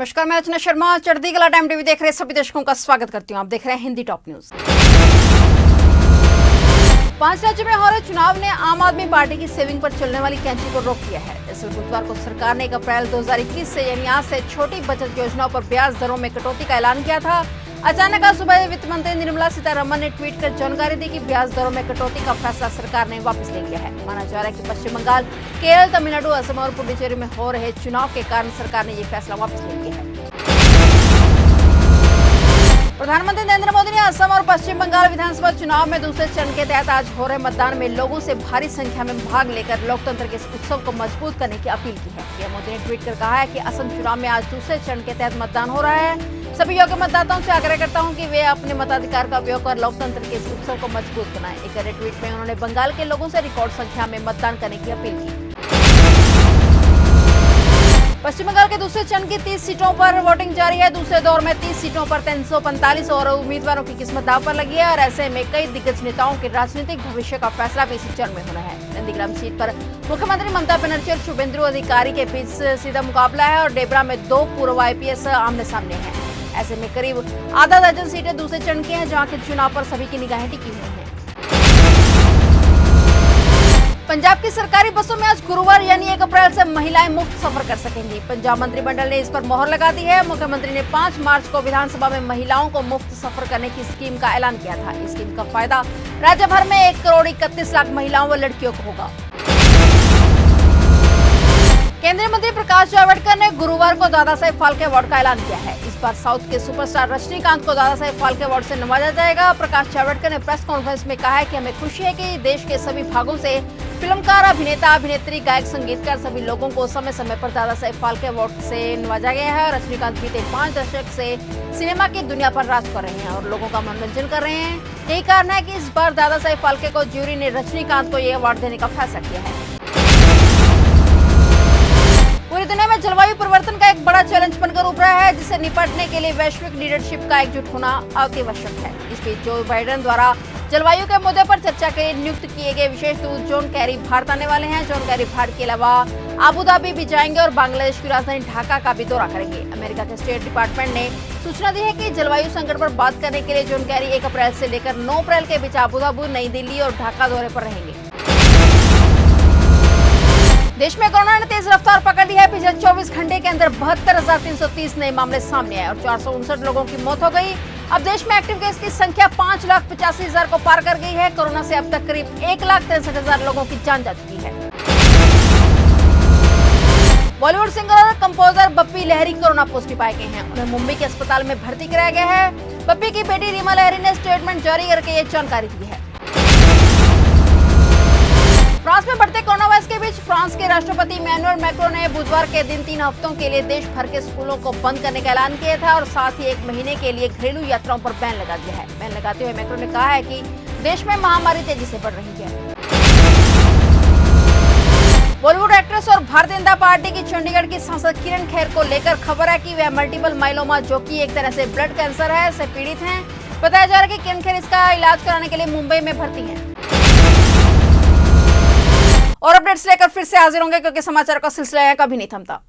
नमस्कार, मैं अर्चना शर्मा। चढ़ती कला टाइम टीवी देख रहे सभी दर्शकों का स्वागत करती हूँ। आप देख रहे हैं हिंदी टॉप न्यूज। 5 राज्यों में हो रहे चुनाव ने आम आदमी पार्टी की सेविंग पर चलने वाली कैंची को रोक दिया है। इस बुधवार को सरकार ने 1 अप्रैल 2021 से यानी आज से छोटी बचत योजनाओं पर ब्याज दरों में कटौती का ऐलान किया था। अचानक आज सुबह वित्त मंत्री निर्मला सीतारमण ने ट्वीट कर जानकारी दी कि ब्याज दरों में कटौती का फैसला सरकार ने वापस ले लिया है। माना जा रहा है कि पश्चिम बंगाल, केरल, तमिलनाडु, असम और पुडुचेरी में हो रहे चुनाव के कारण सरकार ने ये फैसला वापस ले लिया है। प्रधानमंत्री नरेंद्र मोदी ने असम और पश्चिम बंगाल विधानसभा चुनाव में दूसरे चरण के तहत आज हो रहे मतदान में लोगों से भारी संख्या में भाग लेकर लोकतंत्र के इस उत्सव को मजबूत करने की अपील की है। पीएम मोदी ने ट्वीट कर कहा है कि असम चुनाव में आज दूसरे चरण के तहत मतदान हो रहा है। सभी योग्य मतदाताओं से आग्रह करता हूं कि वे अपने मताधिकार का उपयोग कर लोकतंत्र के इस उत्सव को मजबूत बनाएं। एक अन्य ट्वीट में उन्होंने बंगाल के लोगों से रिकॉर्ड संख्या में मतदान करने की अपील की। पश्चिम बंगाल के दूसरे चरण की 30 सीटों पर वोटिंग जारी है। दूसरे दौर में 30 सीटों पर 345 और उम्मीदवारों की किस्मत दांव पर लगी है और ऐसे में कई दिग्गज नेताओं के राजनीतिक भविष्य का फैसला भी इसी चरण में होना है। नंदीग्राम सीट पर मुख्यमंत्री ममता बनर्जी और शुभेंदु अधिकारी के बीच सीधा मुकाबला है और डेबरा में 2 पूर्व IPS आमने सामने हैं। ऐसे में करीब आधा दर्जन सीटें दूसरे चरण की हैं, जहां के चुनाव पर सभी की निगाहें टिकी हुई हैं। पंजाब की सरकारी बसों में आज गुरुवार यानी 1 अप्रैल से महिलाएं मुफ्त सफर कर सकेंगी। पंजाब मंत्रिमंडल ने इस पर मोहर लगा दी है। मुख्यमंत्री ने 5 मार्च को विधानसभा में महिलाओं को मुफ्त सफर करने की स्कीम का ऐलान किया था। इस स्कीम का फायदा राज्य भर में 1 करोड़ 31 लाख महिलाओं व लड़कियों को होगा। केंद्रीय मंत्री प्रकाश जावड़ेकर ने गुरुवार को दादा साहेब फाल्के अवार्ड का ऐलान किया है। इस बार साउथ के सुपरस्टार रजनीकांत को दादा साहेब फाल्के अवार्ड से नवाजा जाएगा। प्रकाश जावड़ेकर ने प्रेस कॉन्फ्रेंस में कहा है कि हमें खुशी है कि देश के सभी भागों से फिल्मकार, अभिनेता, अभिनेत्री, गायक, संगीतकार सभी लोगों को समय समय पर दादा साहेब फाल्के अवार्ड से नवाजा गया है। रजनीकांत बीते 5 दशक से सिनेमा की दुनिया पर राज कर रहे हैं और लोगों का मनोरंजन कर रहे हैं। यही कारण है कि इस बार दादा साहेब फाल्के को ज्यूरी ने रजनीकांत को ये अवार्ड देने का फैसला किया है। पूरी दुनिया में जलवायु परिवर्तन का एक बड़ा चैलेंज बनकर उभरा है, जिससे निपटने के लिए वैश्विक लीडरशिप का एकजुट होना अत्यावश्यक है। इस बीच जो बाइडेन द्वारा जलवायु के मुद्दे पर चर्चा के लिए नियुक्त किए गए विशेष दूत जॉन कैरी भारत आने वाले हैं। जॉन कैरी भारत के अलावा अबू धाबी भी जाएंगे और बांग्लादेश की राजधानी ढाका का भी दौरा करेंगे। अमेरिका के स्टेट डिपार्टमेंट ने सूचना दी है कि जलवायु संकट पर बात करने के लिए जॉन कैरी 1 अप्रैल से लेकर 9 अप्रैल के बीच अबू धाबी, नई दिल्ली और ढाका दौरे पर रहेंगे। देश में कोरोना ने तेज रफ्तार पकड़ ली है। पिछले 24 घंटे के अंदर 72,330 नए मामले सामने आए और 459 लोगों की मौत हो गई। अब देश में एक्टिव केस की संख्या 5,85,000 को पार कर गई है। कोरोना से अब तक करीब 1,63,000 लोगों की जान जा चुकी है। बॉलीवुड सिंगर और composer Bappi Lahiri corona positive पाए गए हैं। उन्हें मुंबई के अस्पताल में भर्ती कराया गया है। बप्पी की बेटी रीमा लहरी ने स्टेटमेंट जारी करके ये जानकारी दी है। फ्रांस में बढ़ते कोरोना वायरस के बीच फ्रांस के राष्ट्रपति इमैनुअल मैक्रों ने बुधवार के दिन 3 हफ्तों के लिए देश भर के स्कूलों को बंद करने का ऐलान किया था और साथ ही 1 महीने के लिए घरेलू यात्राओं पर बैन लगा दिया है। बैन लगाते हुए मैक्रों ने कहा है कि देश में महामारी तेजी से बढ़ रही है। बॉलीवुड एक्ट्रेस और भारतीय जनता पार्टी की चंडीगढ़ की सांसद किरण खेर को लेकर खबर है कि वह मल्टीपल माइलोमा, जो कि एक तरह से ब्लड कैंसर है, से पीड़ित हैं। बताया जा रहा है कि किरण खेर इसका इलाज कराने के लिए मुंबई में भर्ती है। और अपडेट्स लेकर फिर से हाजिर होंगे, क्योंकि समाचार का सिलसिला कभी नहीं थमता।